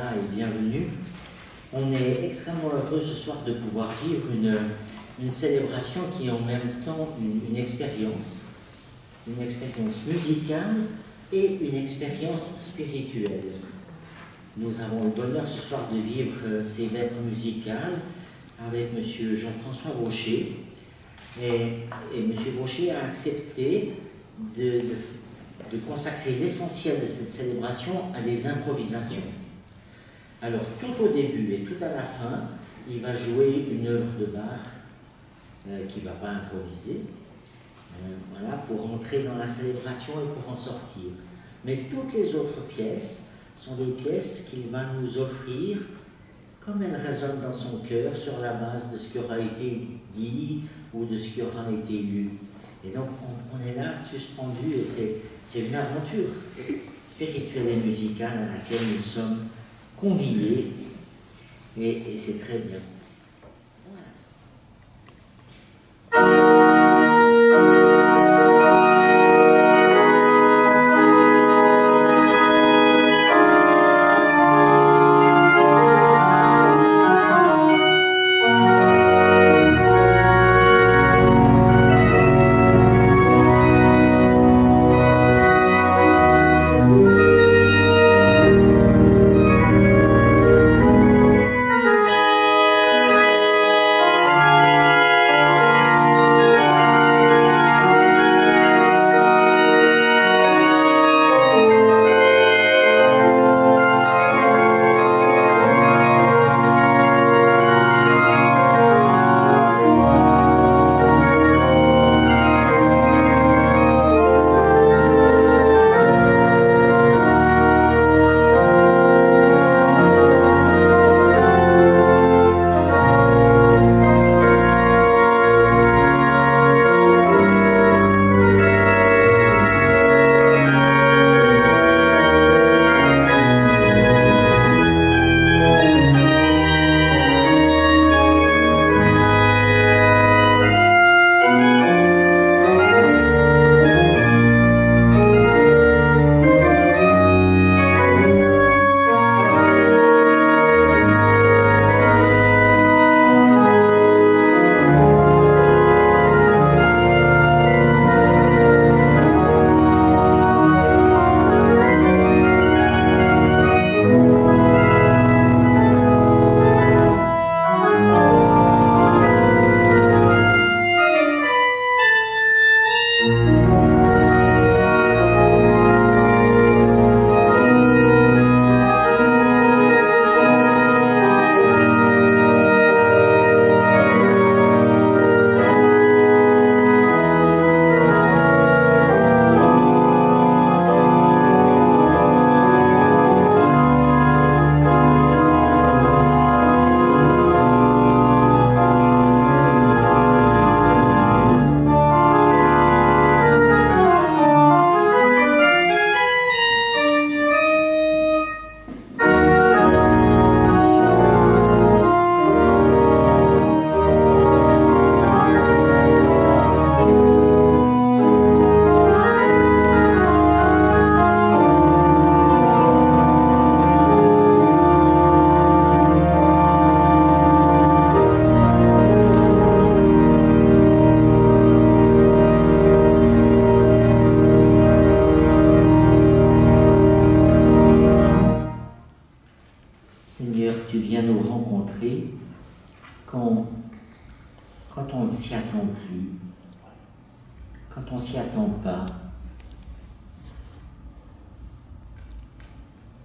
là et bienvenue. On est extrêmement heureux ce soir de pouvoir vivre une célébration qui est en même temps une expérience musicale et une expérience spirituelle. Nous avons le bonheur ce soir de vivre ces vêpres musicales avec M. Jean-François Vaucher. Et M. Vaucher a accepté de consacrer l'essentiel de cette célébration à des improvisations. Alors, tout au début et tout à la fin, il va jouer une œuvre de Bach qui ne va pas improviser, voilà, pour entrer dans la célébration et pour en sortir. Mais toutes les autres pièces sont des pièces qu'il va nous offrir comme elles résonnent dans son cœur sur la base de ce qui aura été dit ou de ce qui aura été lu. Et donc, on est là suspendu et c'est une aventure spirituelle et musicale à laquelle nous sommes conviés et c'est très bien.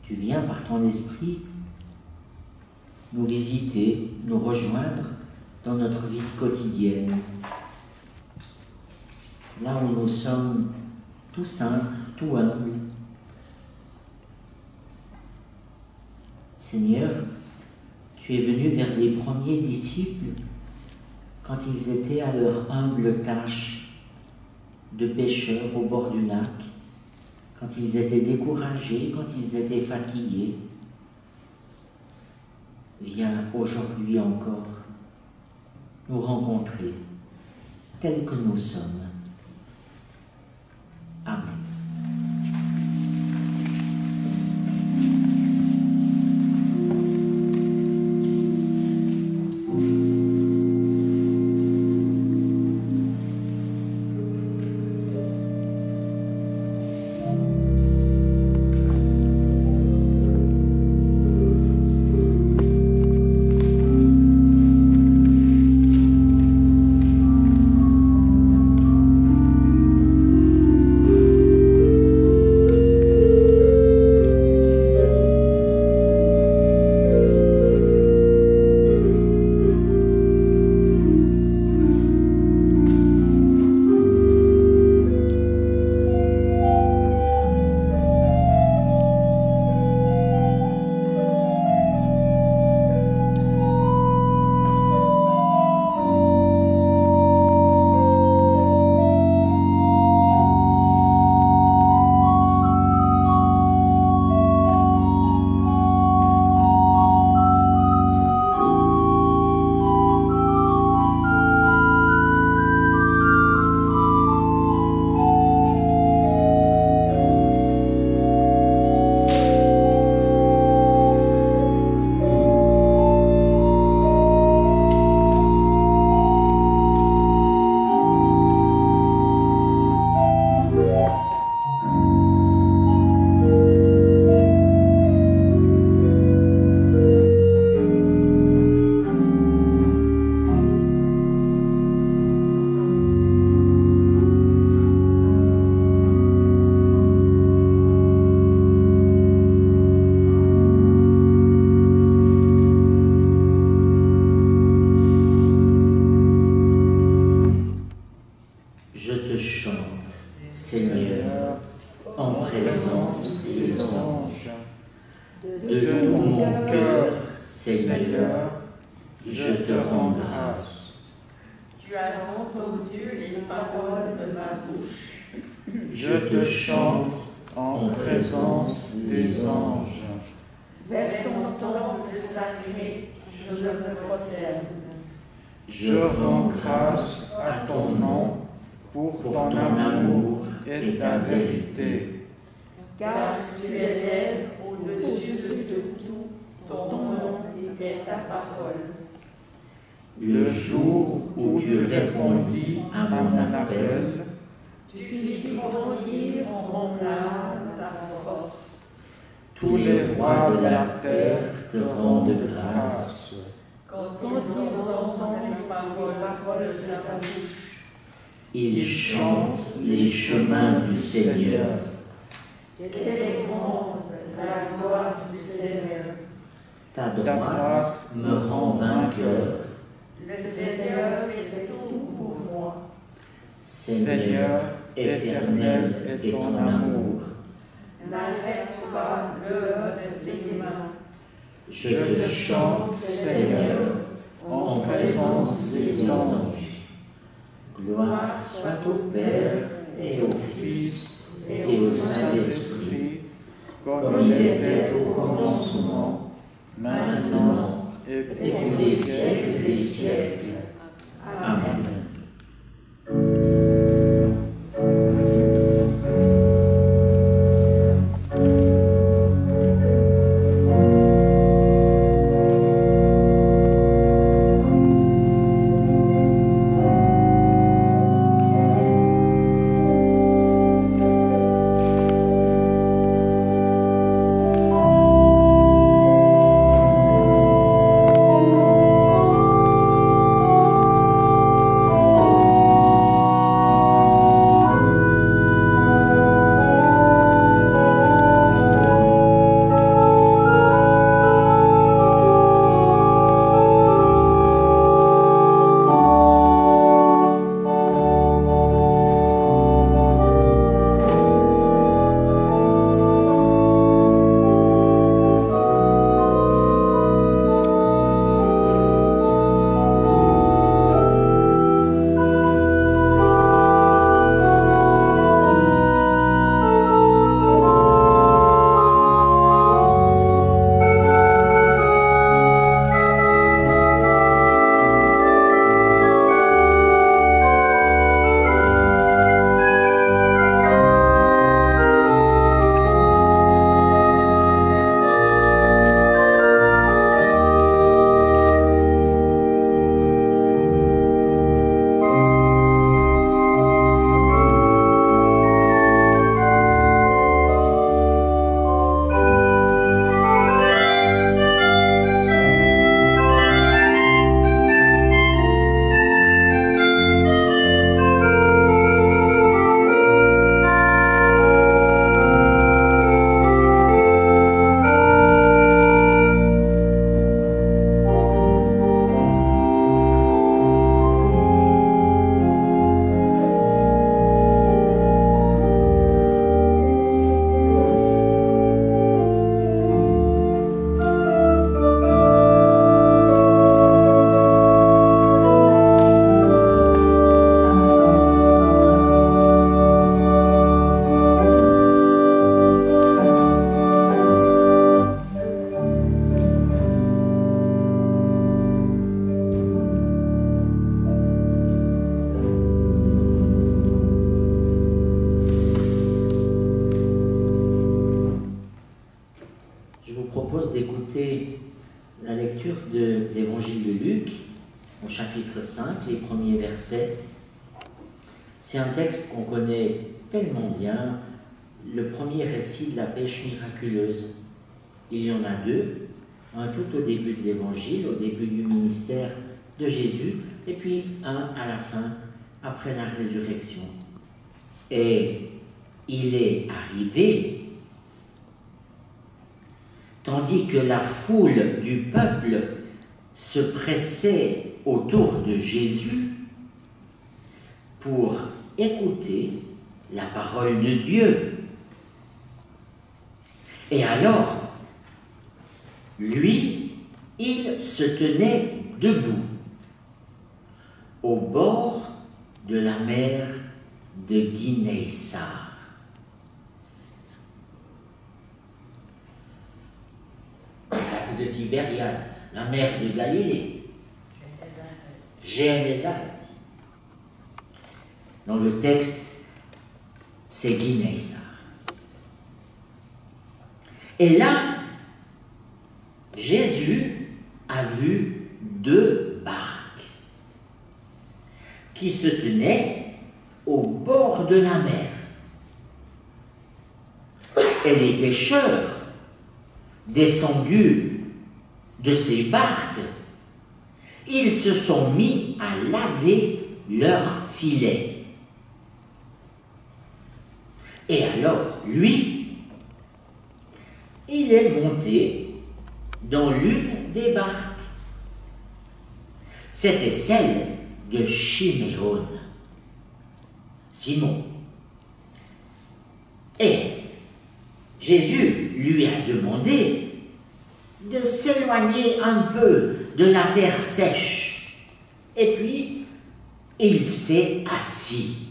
Tu viens par ton esprit nous visiter, nous rejoindre dans notre vie quotidienne. Là où nous sommes tout simples, tout humbles. Seigneur, tu es venu vers les premiers disciples quand ils étaient à leur humble tâche de pêcheurs au bord du lac, quand ils étaient découragés, quand ils étaient fatigués. Viens aujourd'hui encore nous rencontrer tels que nous sommes. Amen. Tu as entendu les paroles de ma bouche. Je te chante en présence des anges. Vers ton temple sacré, je me prosterne. Je rends grâce à ton nom pour ton amour et ta vérité. Car tu élèves au-dessus de tout ton nom et ta parole. Le jour où tu répondis à mon appel, tu fis grandir en mon âme ta force. tous les rois de la terre te rendent grâce. Quand ils entendent les paroles de ta bouche, Ils chantent les chemins du Seigneur. quelle est grande la gloire du Seigneur. Ta droite me rend vainqueur. Le Seigneur fait tout pour moi. Seigneur, éternel est ton amour. N'arrête pas l'œuvre de tes mains. Je te chante, Seigneur, en présence des anges. Gloire soit au Père et au Fils et au Saint-Esprit, comme il était au commencement, maintenant et pour les siècles des siècles. Amen. La lecture de l'évangile de Luc, au chapitre 5, les premiers versets. C'est un texte qu'on connaît tellement bien, le premier récit de la pêche miraculeuse. Il y en a deux, un tout au début de l'évangile, au début du ministère de Jésus, et puis un à la fin, après la résurrection. Et il est arrivé, tandis que la foule du peuple se pressait autour de Jésus pour écouter la parole de Dieu. Et alors, lui, il se tenait debout, au bord de la mer de Guinée-Sar. La lac de Tibériade, la mer de Galilée, Génézaret. Dans le texte, c'est Guinée-Sar. Et là, Jésus a vu 2 barques qui se tenaient au bord de la mer. Et les pêcheurs, descendus de ces barques, ils se sont mis à laver leurs filets. Et alors, lui, il est monté dans l'une des barques. C'était celle de Chiméon, Simon. Et Jésus lui a demandé de s'éloigner un peu de la terre sèche. Et puis, il s'est assis.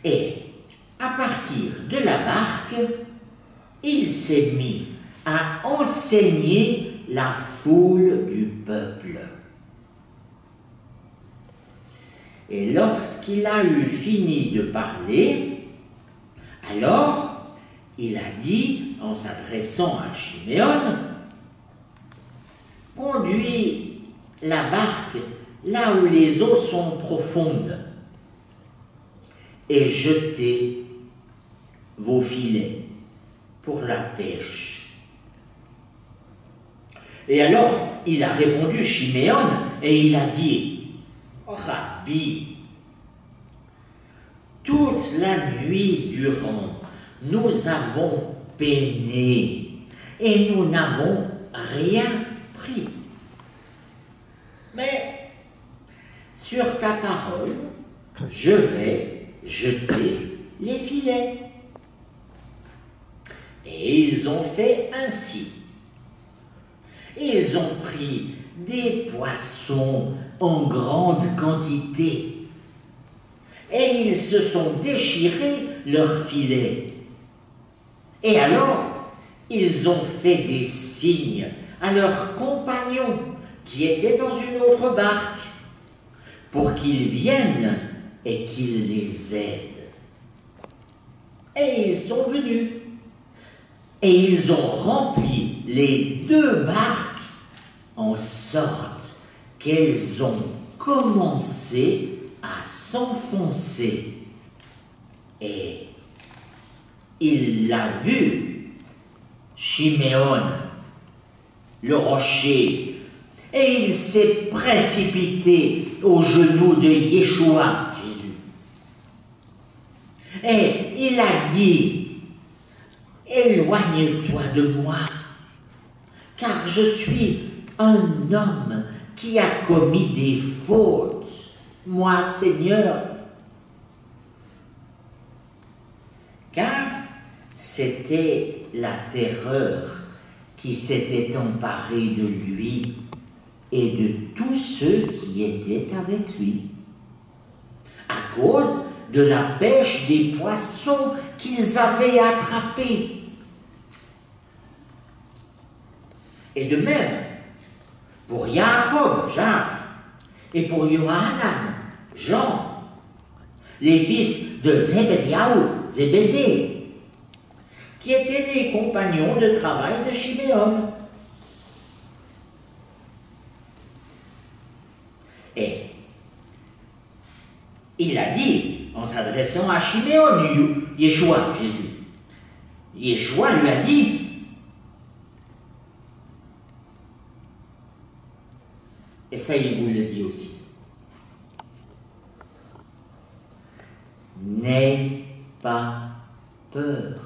Et à partir de la barque, il s'est mis à enseigner la foule du peuple. Et lorsqu'il a eu fini de parler, alors il a dit, en s'adressant à Chiméon, « Conduis la barque là où les eaux sont profondes et jetez vos filets pour la pêche. » Et alors, il a répondu, Chiméon, et il a dit, « Rabbi, toute la nuit durant, nous avons peiné et nous n'avons rien pris. Mais sur ta parole, je vais jeter les filets. » Et ils ont fait ainsi. Ils ont pris des poissons en grande quantité et ils se sont déchirés leurs filets. Et alors, ils ont fait des signes à leurs compagnons qui étaient dans une autre barque pour qu'ils viennent et qu'ils les aident. Et ils sont venus. Et ils ont rempli les 2 barques en sorte qu'elles ont commencé à s'enfoncer. Et il l'a vu, Chiméon, le rocher, et il s'est précipité aux genoux de Yeshua, Jésus. Et il a dit, « Éloigne-toi de moi, car je suis un homme qui a commis des fautes, moi, Seigneur. » Car c'était la terreur qui s'était emparée de lui et de tous ceux qui étaient avec lui, à cause de la pêche des poissons qu'ils avaient attrapés. Et de même, pour Jacob, Jacques, et pour Yohanan, Jean, les fils de Zébédée, qui étaient les compagnons de travail de Chiméon. Et il a dit, en s'adressant à Chiméon, Yeshua, Jésus, Yeshua lui a dit, et ça il vous le dit aussi, n'aie pas peur.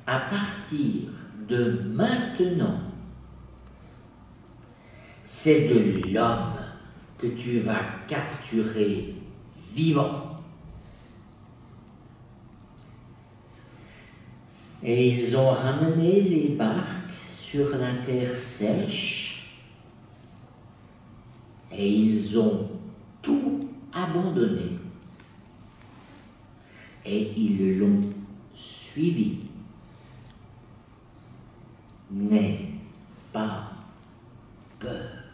À partir de maintenant, c'est de l'homme que tu vas capturer vivant. Et ils ont ramené les barques sur la terre sèche Et ils ont tout abandonné. Et ils l'ont suivi. N'aie pas peur.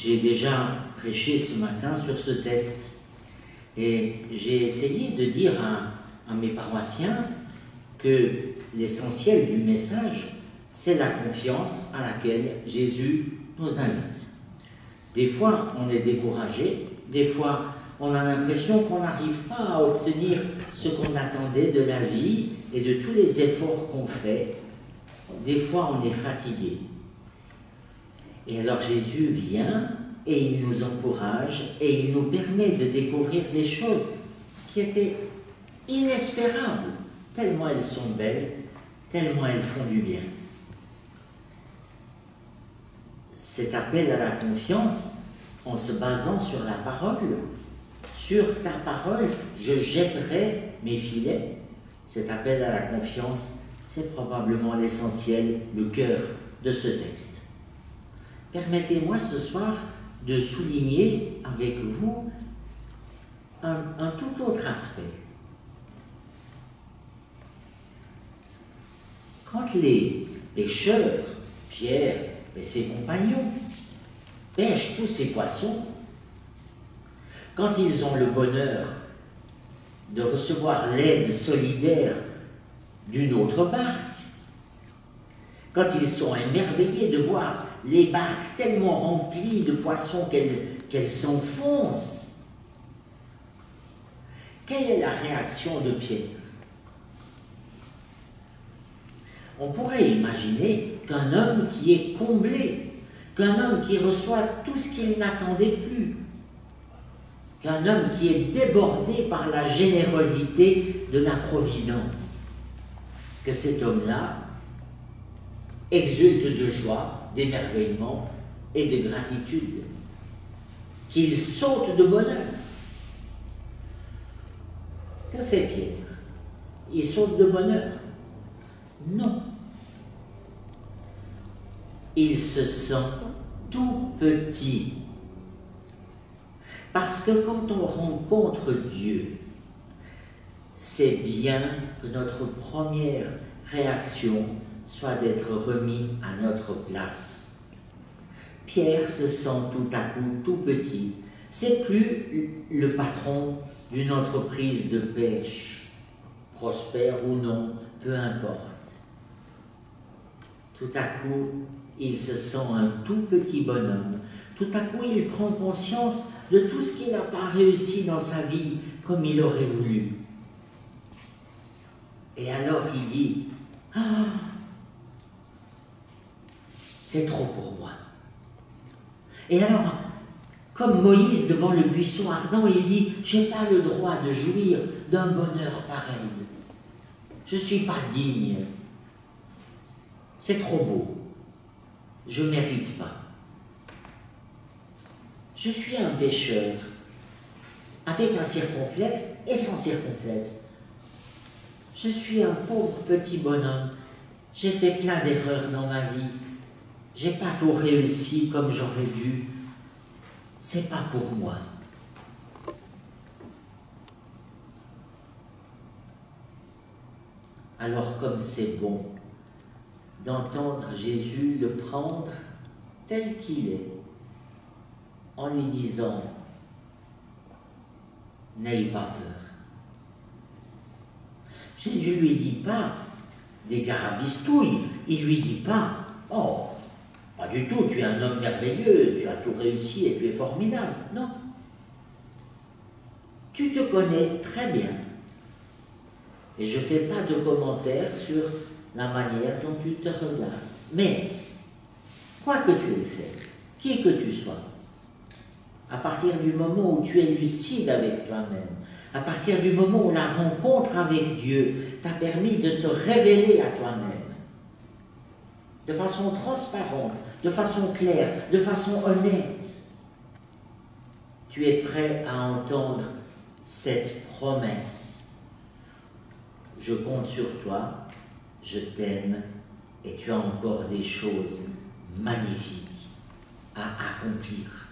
J'ai déjà prêché ce matin sur ce texte et j'ai essayé de dire à mes paroissiens que l'essentiel du message, c'est la confiance à laquelle Jésus nous invite. Des fois, on est découragé, des fois, on a l'impression qu'on n'arrive pas à obtenir ce qu'on attendait de la vie et de tous les efforts qu'on fait. Des fois, on est fatigué. Et alors Jésus vient et il nous encourage et il nous permet de découvrir des choses qui étaient inespérables, tellement elles sont belles, tellement elles font du bien. Cet appel à la confiance, en se basant sur la parole, sur ta parole, je jetterai mes filets. Cet appel à la confiance, c'est probablement l'essentiel, le cœur de ce texte. Permettez-moi ce soir de souligner avec vous un tout autre aspect. Quand les pêcheurs, Pierre et ses compagnons, pêchent tous ces poissons, quand ils ont le bonheur de recevoir l'aide solidaire d'une autre barque, quand ils sont émerveillés de voir les barques tellement remplies de poissons qu'elles s'enfoncent, quelle est la réaction de Pierre? On pourrait imaginer qu'un homme qui est comblé, qu'un homme qui reçoit tout ce qu'il n'attendait plus, qu'un homme qui est débordé par la générosité de la providence, que cet homme-là exulte de joie, d'émerveillement et de gratitude, qu'il saute de bonheur. Que fait Pierre? Il saute de bonheur? Non. Il se sent tout petit. Parce que quand on rencontre Dieu, c'est bien que notre première réaction soit d'être remis à notre place. Pierre se sent tout à coup tout petit. C'est plus le patron d'une entreprise de pêche, prospère ou non, peu importe. Tout à coup, il se sent un tout petit bonhomme. Tout à coup, il prend conscience de tout ce qu'il n'a pas réussi dans sa vie comme il aurait voulu. Et alors il dit, « Ah, c'est trop pour moi. » Et alors, comme Moïse devant le buisson ardent, il dit, « J'ai pas le droit de jouir d'un bonheur pareil. Je ne suis pas digne. C'est trop beau. Je ne mérite pas. Je suis un pécheur, avec un circonflexe et sans circonflexe. Je suis un pauvre petit bonhomme. J'ai fait plein d'erreurs dans ma vie. J'ai pas tout réussi comme j'aurais dû. C'est pas pour moi. » Alors comme c'est bon d'entendre Jésus le prendre tel qu'il est, en lui disant « N'aie pas peur ». Jésus ne lui dit pas des carabistouilles, il ne lui dit pas « Oh, pas du tout, tu es un homme merveilleux, tu as tout réussi et tu es formidable ». Non. Tu te connais très bien. Et je ne fais pas de commentaires sur la manière dont tu te regardes. Mais, quoi que tu aies fait, qui que tu sois, à partir du moment où tu es lucide avec toi-même, à partir du moment où la rencontre avec Dieu t'a permis de te révéler à toi-même, de façon transparente, de façon claire, de façon honnête, tu es prêt à entendre cette promesse. Je compte sur toi, je t'aime et tu as encore des choses magnifiques à accomplir.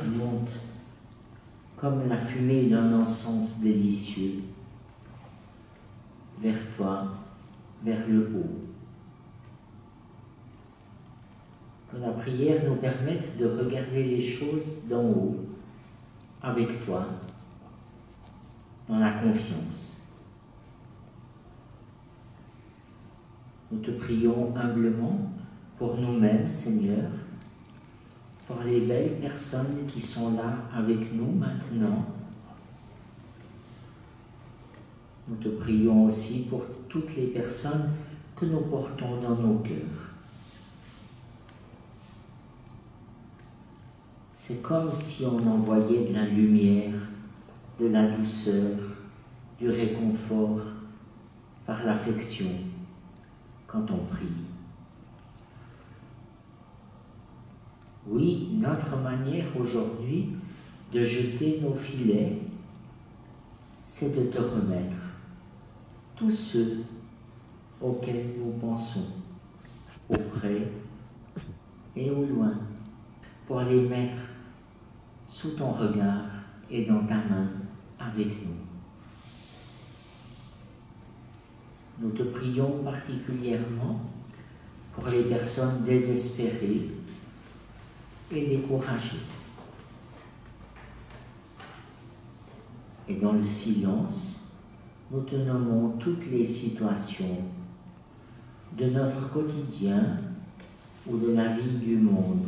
monte comme la fumée d'un encens délicieux vers toi, vers le haut. Que la prière nous permette de regarder les choses d'en haut, avec toi, dans la confiance. Nous te prions humblement pour nous-mêmes, Seigneur, pour les belles personnes qui sont là avec nous maintenant. Nous te prions aussi pour toutes les personnes que nous portons dans nos cœurs. C'est comme si on envoyait de la lumière, de la douceur, du réconfort par l'affection quand on prie. Oui, notre manière aujourd'hui de jeter nos filets, c'est de te remettre tous ceux auxquels nous pensons, auprès et au loin, pour les mettre sous ton regard et dans ta main avec nous. Nous te prions particulièrement pour les personnes désespérées et découragées. Et dans le silence, nous te nommons toutes les situations de notre quotidien ou de la vie du monde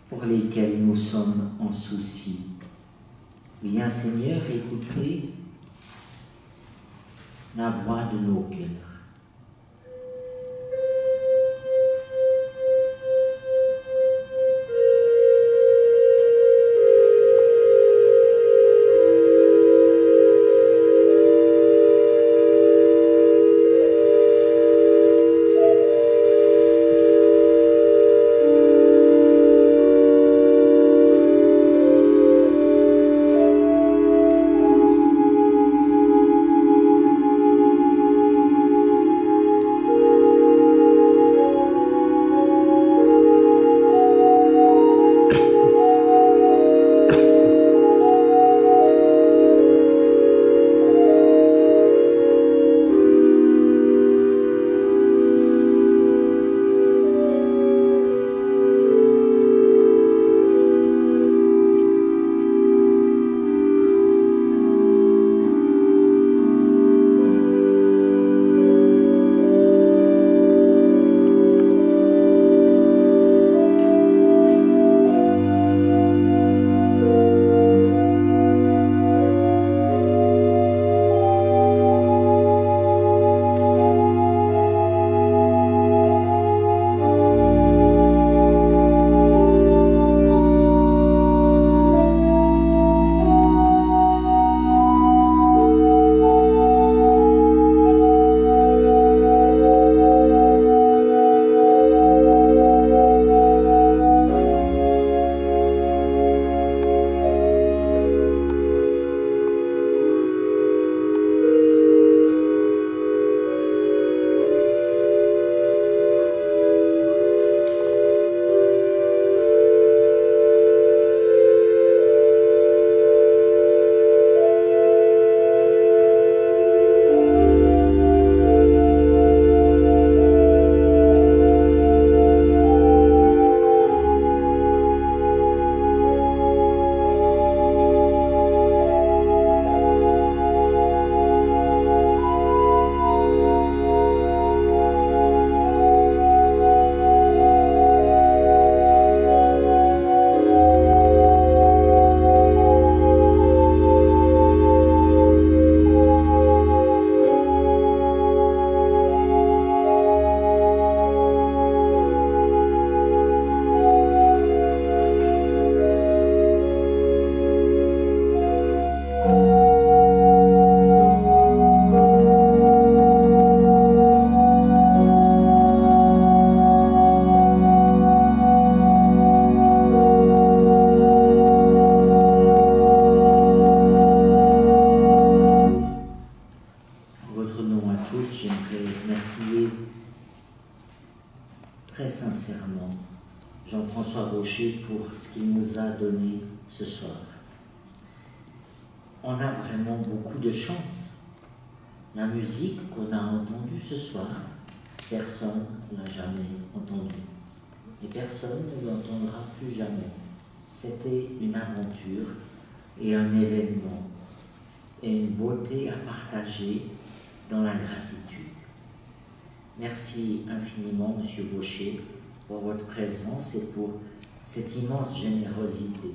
pour lesquelles nous sommes en souci. Viens Seigneur écouter la voix de nos cœurs. ce soir. On a vraiment beaucoup de chance. La musique qu'on a entendue ce soir, personne ne l'a jamais entendue. Et personne ne l'entendra plus jamais. C'était une aventure et un événement et une beauté à partager dans la gratitude. Merci infiniment, Monsieur Vaucher, pour votre présence et pour cette immense générosité.